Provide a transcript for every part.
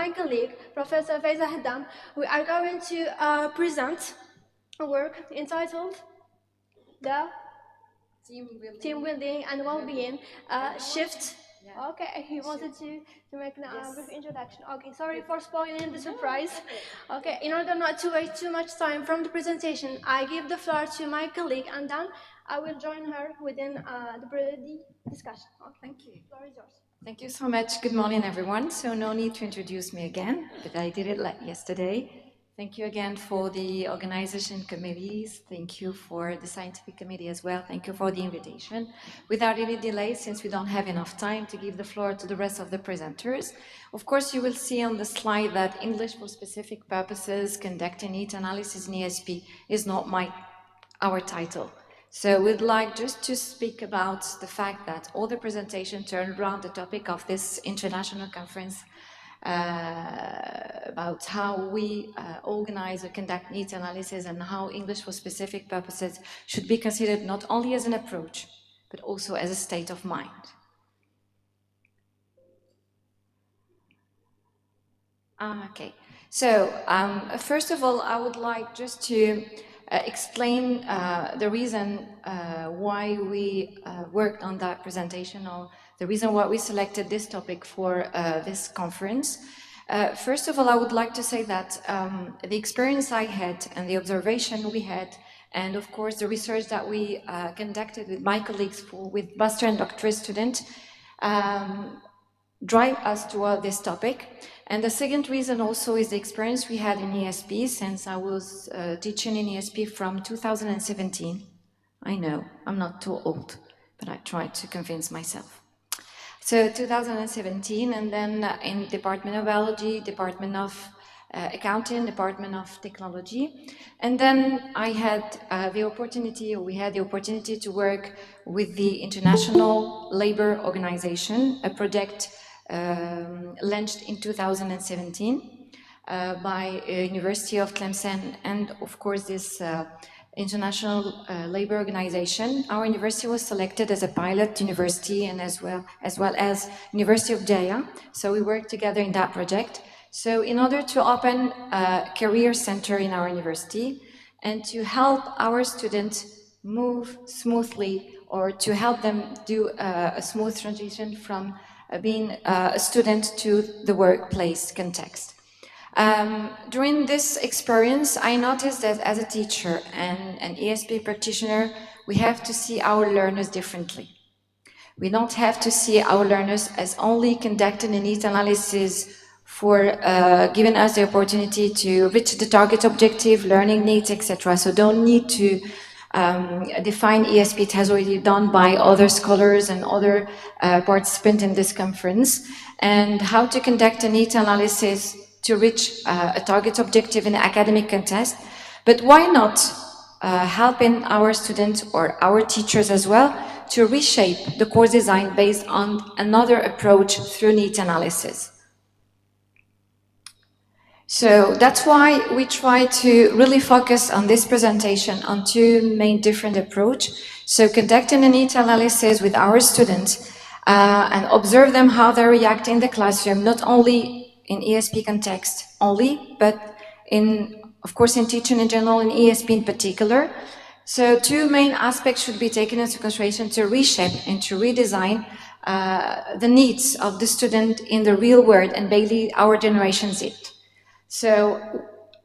My colleague, Professor Faiza Haddam, we are going to present a work entitled The Team Building and Well-Being Shift. Yeah. Okay, he wanted to make a brief introduction. Okay, sorry for spoiling the surprise. Okay, in order not to waste too much time from the presentation, I give the floor to my colleague and then I will join her within the discussion. Okay. Thank you. The floor is yours. Thank you so much. Good morning, everyone. So no need to introduce me again, but I did it like yesterday. Thank you again for the organization committees. Thank you for the scientific committee as well. Thank you for the invitation. Without any delay, since we don't have enough time to give the floor to the rest of the presenters, of course, you will see on the slide that English for specific purposes, conducting neat analysis in ESP is not our title. So we'd like just to speak about the fact that all the presentation turned around the topic of this international conference about how we organize or conduct needs analysis and how English for specific purposes should be considered not only as an approach, but also as a state of mind. Okay, so first of all, I would like just to explain the reason why we worked on that presentation, or the reason why we selected this topic for this conference. First of all, I would like to say that the experience I had and the observation we had, and of course the research that we conducted with my colleagues with master and doctorate students, drive us toward this topic. And the second reason also is the experience we had in ESP, since I was teaching in ESP from 2017. I know, I'm not too old, but I tried to convince myself. So 2017, and then in Department of Biology, Department of Accounting, Department of Technology. And then I had the opportunity, or we had the opportunity to work with the International Labour Organization, a project launched in 2017 by University of Tlemcen, and of course this International Labour Organization. Our university was selected as a pilot university, and as well as University of Bejaia. So we worked together in that project. So in order to open a career center in our university and to help our students move smoothly, or to help them do a smooth transition from being a student to the workplace context. During this experience, I noticed that as a teacher and an ESP practitioner, we have to see our learners differently. We don't have to see our learners as only conducting a needs analysis for giving us the opportunity to reach the target objective, learning needs, etc. So don't need to define ESP. It has already done by other scholars and other participants in this conference, and how to conduct a needs analysis to reach a target objective in an academic context. But why not helping our students or our teachers as well to reshape the course design based on another approach through needs analysis? So that's why we try to really focus on this presentation on two main different approaches. So conducting a needs analysis with our students and observe them how they react in the classroom, not only in ESP context only, but of course in teaching in general, in ESP in particular. So two main aspects should be taken into consideration to reshape and to redesign the needs of the student in the real world and basically our Generation Z. So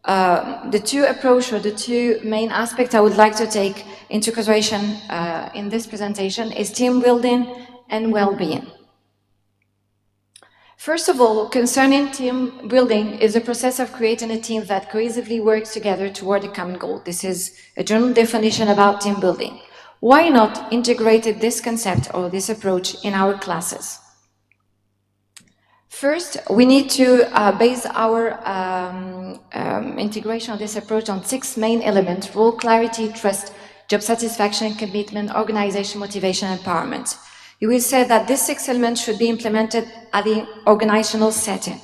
the two approaches, or the two main aspects I would like to take into consideration in this presentation is team building and well-being. First of all, concerning team building is a process of creating a team that cohesively works together toward a common goal. This is a general definition about team building. Why not integrate this concept or this approach in our classes? First, we need to base our integration of this approach on 6 main elements: role clarity, trust, job satisfaction, commitment, organization, motivation, and empowerment. You will say that these 6 elements should be implemented at the organizational setting.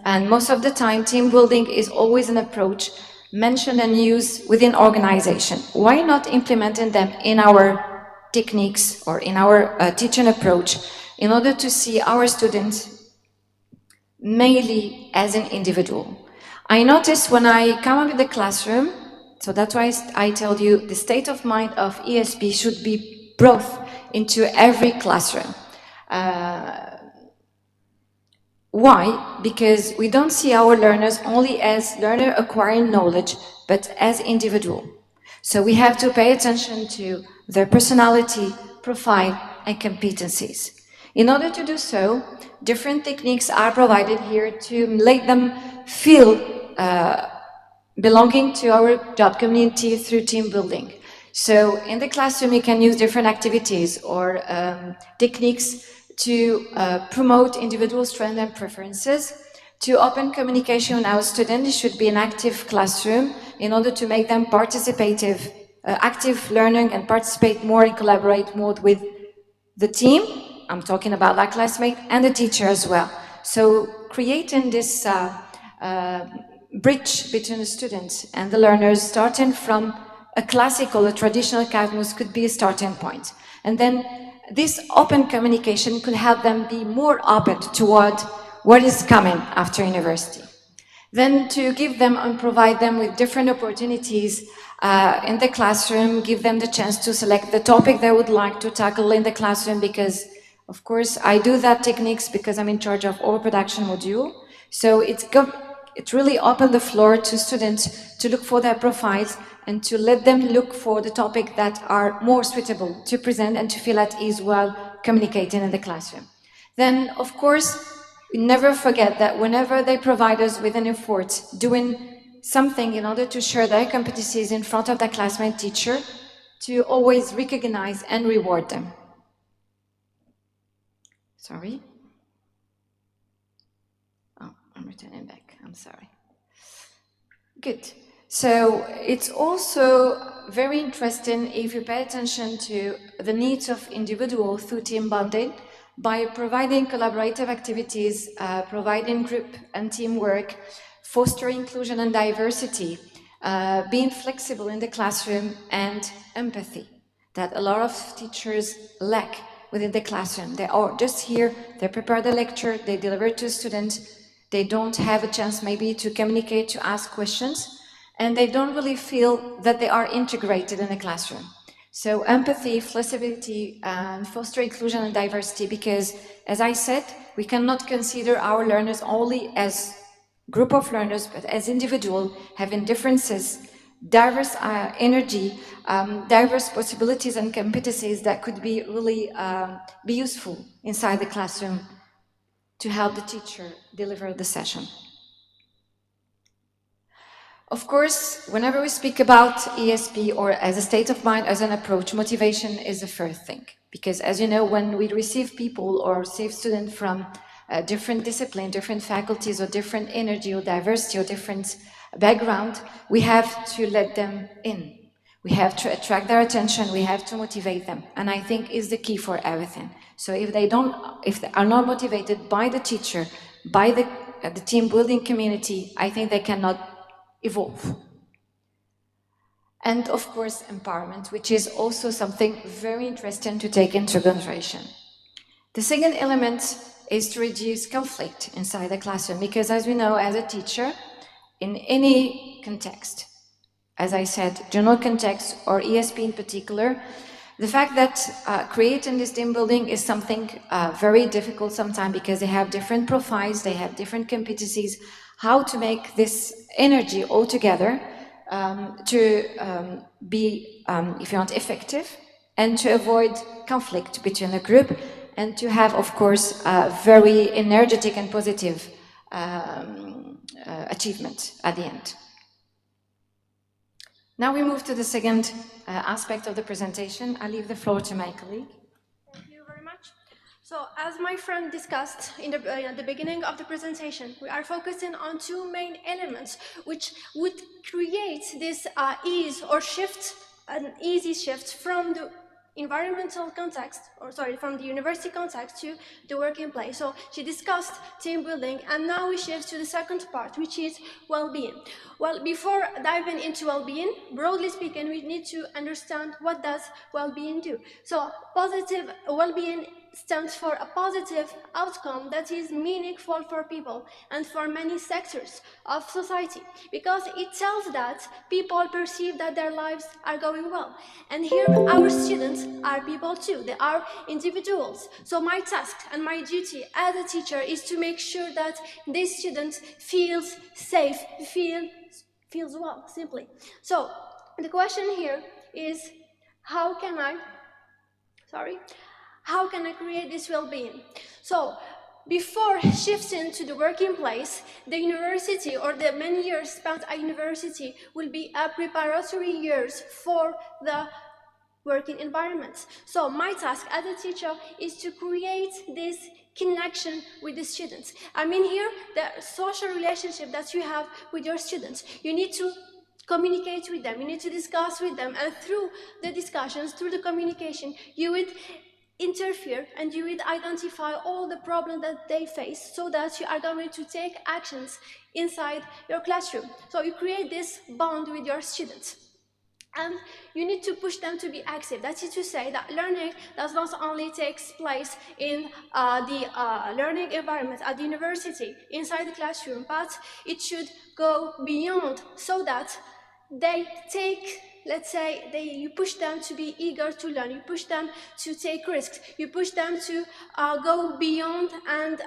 And most of the time, team building is always an approach mentioned and used within organization. Why not implementing them in our techniques or in our teaching approach in order to see our students mainly as an individual. I noticed when I come up in the classroom, so that's why I told you the state of mind of ESP should be brought into every classroom. Why? Because we don't see our learners only as learner acquiring knowledge, but as individual. So we have to pay attention to their personality, profile, and competencies. In order to do so, different techniques are provided here to let them feel belonging to our job community through team building. So in the classroom, you can use different activities or techniques to promote individual strengths and preferences, to open communication with our students. It should be an active classroom in order to make them participative, active learning and participate more and collaborate more with the team. I'm talking about that classmate and the teacher as well. So creating this bridge between the students and the learners, starting from a classical, a traditional Cadmus could be a starting point. And then this open communication could help them be more open toward what is coming after university. Then to give them and provide them with different opportunities in the classroom, give them the chance to select the topic they would like to tackle in the classroom, because of course I do that techniques because I'm in charge of all production module. So it really opened the floor to students to look for their profiles and to let them look for the topic that are more suitable to present and to feel at ease while communicating in the classroom. Then, of course, we never forget that whenever they provide us with an effort, doing something in order to share their competencies in front of their classmate teacher, to always recognize and reward them. Sorry. Oh, I'm returning back. I'm sorry. Good. So it's also very interesting if you pay attention to the needs of individuals through team bonding by providing collaborative activities, providing group and teamwork, foster inclusion and diversity, being flexible in the classroom, and empathy that a lot of teachers lack within the classroom. They are just here, they prepare the lecture, they deliver it to students, they don't have a chance maybe to communicate, to ask questions, and they don't really feel that they are integrated in the classroom. So empathy, flexibility, and foster inclusion and diversity, because as I said, we cannot consider our learners only as group of learners, but as individuals having differences, diverse energy, diverse possibilities and competencies that could be really be useful inside the classroom to help the teacher deliver the session. Of course, whenever we speak about ESP or as a state of mind, as an approach, motivation is the first thing. Because as you know, when we receive people or receive students from different discipline, different faculties or different energy or diversity or different background, we have to let them in. We have to attract their attention, we have to motivate them. And I think is the key for everything. So if they are not motivated by the teacher, by the team building community, I think they cannot evolve. And of course, empowerment, which is also something very interesting to take into consideration. The second element is to reduce conflict inside the classroom, because as we know, as a teacher, in any context, as I said, general context or ESP in particular, the fact that creating this team building is something very difficult sometimes, because they have different profiles, they have different competencies, how to make this energy all together to be, if you want, effective, and to avoid conflict between the group, and to have, of course, a very energetic and positive achievement at the end. Now we move to the second aspect of the presentation. I leave the floor to my colleague. Thank you very much. So, as my friend discussed in the beginning of the presentation, we are focusing on two main elements which would create this ease or shift, an easy shift from the environmental context, or sorry, from the university context to the working place. So she discussed team building, and now we shift to the second part, which is well-being. Well, before diving into well-being, broadly speaking, we need to understand what does well-being do. So positive well-being stands for a positive outcome that is meaningful for people and for many sectors of society, because it tells that people perceive that their lives are going well. And here our students are people too, they are individuals. So my task and my duty as a teacher is to make sure that this student feels safe, feels well, simply. So the question here is, how can I create this well-being? So before shifting to the working place, the university, or the many years spent at university, will be a preparatory years for the working environment. So my task as a teacher is to create this connection with the students. I mean here, the social relationship that you have with your students. You need to communicate with them, you need to discuss with them, and through the discussions, through the communication, you would interfere and you would identify all the problems that they face, so that you are going to take actions inside your classroom. So you create this bond with your students. And you need to push them to be active. That is to say that learning does not only take place in the learning environment at the university, inside the classroom, but it should go beyond, so that they take, let's say, you push them to be eager to learn, you push them to take risks, you push them to go beyond and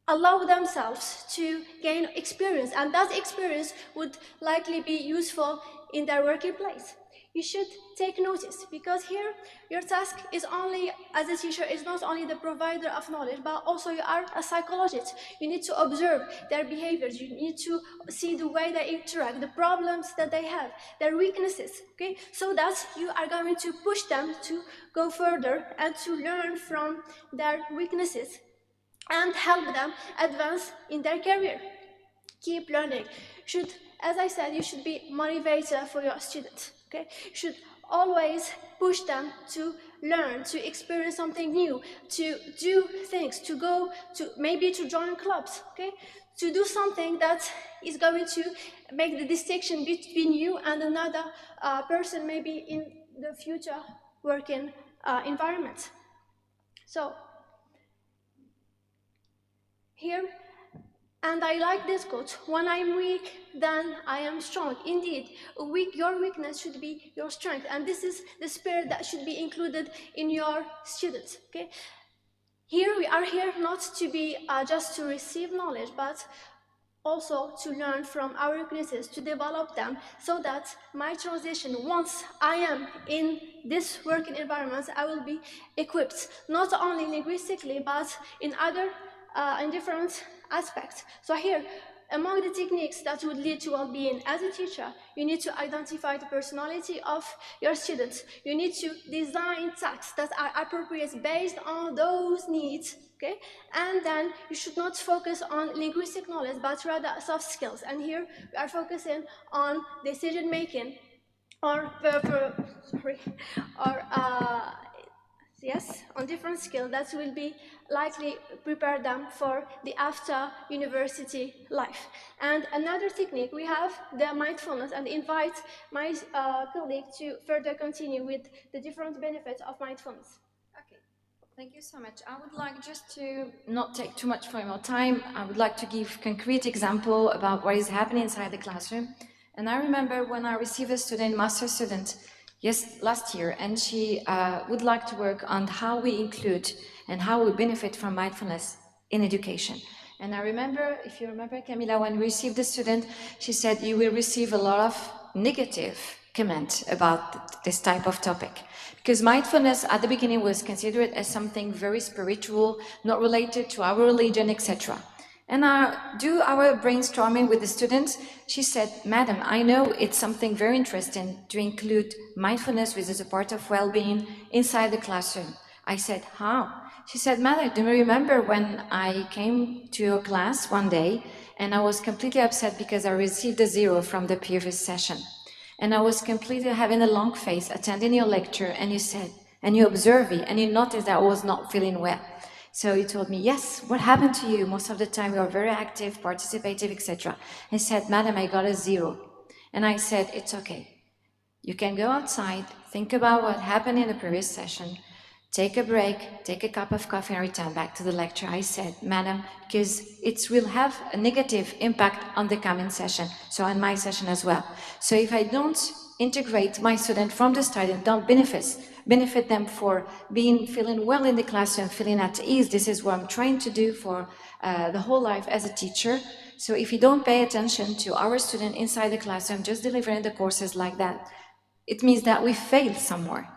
allow themselves to gain experience, and that experience would likely be useful in their working place. You should take notice, because here your task is only, as a teacher, is not only the provider of knowledge, but also you are a psychologist. You need to observe their behaviors, you need to see the way they interact, the problems that they have, their weaknesses, okay? So that you are going to push them to go further and to learn from their weaknesses and help them advance in their career. Keep learning. As I said, you should be motivator for your students. Okay, you should always push them to learn, to experience something new, to do things, to go to maybe to join clubs. Okay, to do something that is going to make the distinction between you and another person, maybe in the future working environment. So here, and I like this quote: when I'm weak, then I am strong. Indeed, your weakness should be your strength, and this is the spirit that should be included in your students. Okay, here we are here not to be just to receive knowledge, but also to learn from our weaknesses, to develop them, so that my transition, once I am in this working environment, I will be equipped, not only linguistically, but in different aspects. So here, among the techniques that would lead to well-being as a teacher, you need to identify the personality of your students. You need to design tasks that are appropriate based on those needs. Okay? And then you should not focus on linguistic knowledge, but rather soft skills. And here we are focusing on decision making, or on different skills that will be likely prepare them for the after university life. And another technique, we have the mindfulness, and invite my colleague to further continue with the different benefits of mindfulness. Thank you so much. I would like, just to not take too much from your time, I would like to give concrete example about what is happening inside the classroom. And I remember when I received a student, master student, last year, and she would like to work on how we include and how we benefit from mindfulness in education. And I remember, if you remember, Kamila, when we received the student, she said, you will receive a lot of negative comment about this type of topic. Because mindfulness at the beginning was considered as something very spiritual, not related to our religion, etc. And do our brainstorming with the students, she said, Madam, I know it's something very interesting to include mindfulness with as a part of well-being inside the classroom. I said, how? She said, Madam, do you remember when I came to your class one day and I was completely upset because I received a 0 from the previous session? And I was completely having a long face attending your lecture, and you said, and you observed me, and you noticed that I was not feeling well. So you told me, yes, what happened to you? Most of the time you are very active, participative, etc. I said, Madam, I got a 0. And I said, it's okay. You can go outside, think about what happened in the previous session, take a break, take a cup of coffee and return back to the lecture. I said, madam, because it will have a negative impact on the coming session, so on my session as well. So if I don't integrate my student from the start and don't benefit them for feeling well in the classroom, feeling at ease, this is what I'm trying to do for the whole life as a teacher. So if you don't pay attention to our student inside the classroom, just delivering the courses like that, it means that we failed somewhere.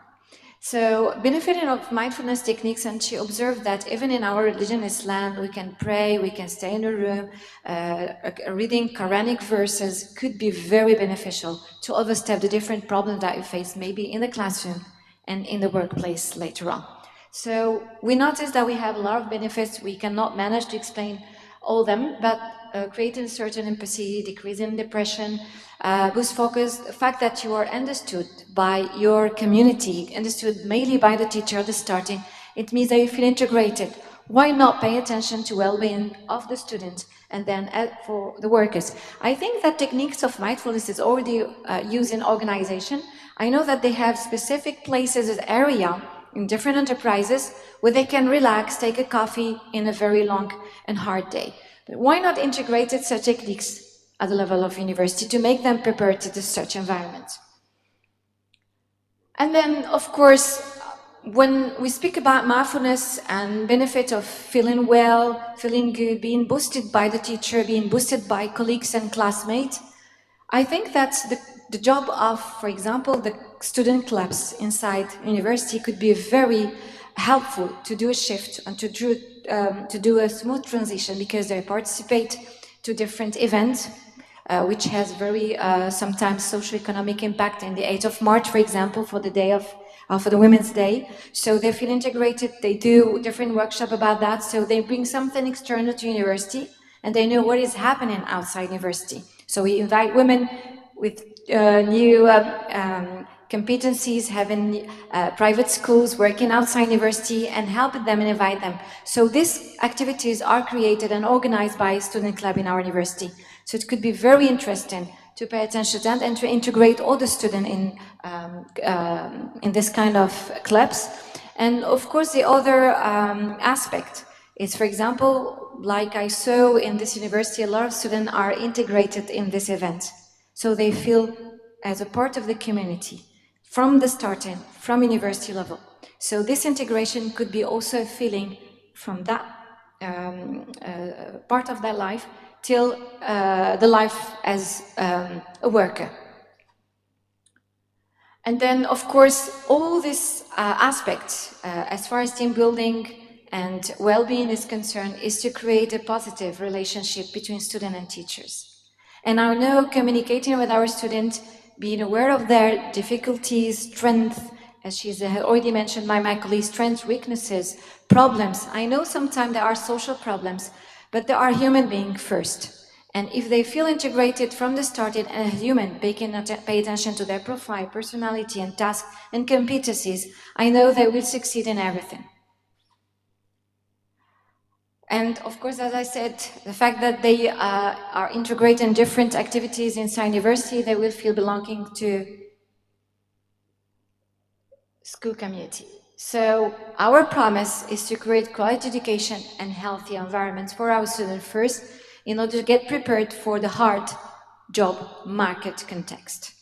So, benefiting of mindfulness techniques, and she observed that even in our religion, Islam, we can pray, we can stay in a room, reading Quranic verses could be very beneficial to overstep the different problems that you face, maybe in the classroom and in the workplace later on. So, we noticed that we have a lot of benefits. We cannot manage to explain all of them, but creating certain empathy, decreasing depression, boost focus, the fact that you are understood by your community, understood mainly by the teacher at the starting, it means that you feel integrated. Why not pay attention to well-being of the students and then for the workers? I think that techniques of mindfulness is already used in organization. I know that they have specific places, area in different enterprises where they can relax, take a coffee in a very long and hard day. But why not integrate such techniques at the level of university to make them prepared to such environments? And then, of course, when we speak about mindfulness and benefit of feeling well, feeling good, being boosted by the teacher, being boosted by colleagues and classmates, I think that the job of, for example, the student clubs inside university could be very helpful to do a shift and to do a smooth transition, because they participate to different events, which has very sometimes socio-economic impact. In the 8th of March, for example, for the day of for the Women's Day. So they feel integrated, they do different workshops about that, so they bring something external to university and they know what is happening outside university. So we invite women with new competencies, having private schools, working outside university, and help them and invite them. So these activities are created and organized by a student club in our university. So it could be very interesting to pay attention to that and to integrate all the students in this kind of clubs. And of course, the other aspect is, for example, like I saw in this university, a lot of students are integrated in this event. So they feel as a part of the community from the starting, from university level. So this integration could be also a feeling from that part of their life till the life as a worker. And then, of course, all these aspects, as far as team building and well-being is concerned, is to create a positive relationship between student and teachers. And I know communicating with our students, being aware of their difficulties, strengths, as she's already mentioned by my colleague, strengths, weaknesses, problems. I know sometimes there are social problems, but there are human beings first. And if they feel integrated from the start and a human, pay attention to their profile, personality and tasks and competencies, I know they will succeed in everything. And of course, as I said, the fact that they are integrated in different activities inside university, they will feel belonging to school community. So our promise is to create quality education and healthy environments for our students first, in order to get prepared for the hard job market context.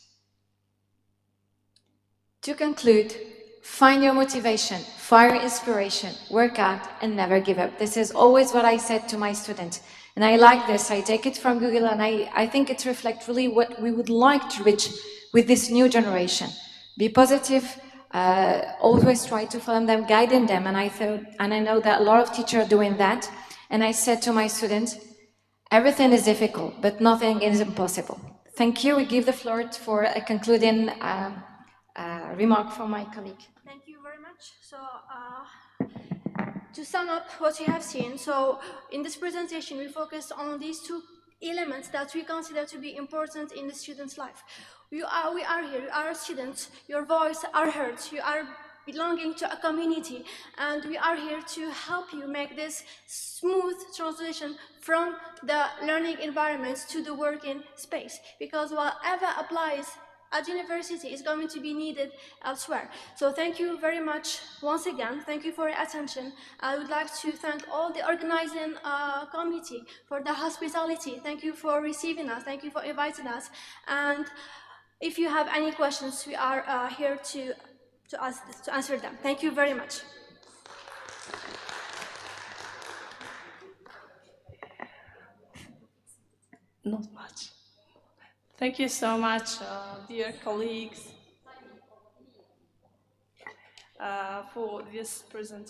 To conclude, find your motivation, fire inspiration, work out, and never give up. This is always what I said to my students. And I like this. I take it from Google, and I think it reflects really what we would like to reach with this new generation. Be positive, always try to follow them, guiding them. And I know that a lot of teachers are doing that. And I said to my students, everything is difficult, but nothing is impossible. Thank you. We give the floor for a concluding remark from my colleague. Thank you very much. So, to sum up what you have seen, so in this presentation, we focused on these two elements that we consider to be important in the student's life. We are here, you are students, your voice are heard, you are belonging to a community, and we are here to help you make this smooth transition from the learning environments to the working space, because whatever applies at university is going to be needed elsewhere. So thank you very much once again. Thank you for your attention. I would like to thank all the organizing committee for the hospitality. Thank you for receiving us. Thank you for inviting us. And if you have any questions, we are here to answer them. Thank you very much. Not much. Thank you so much, dear colleagues, for this presentation.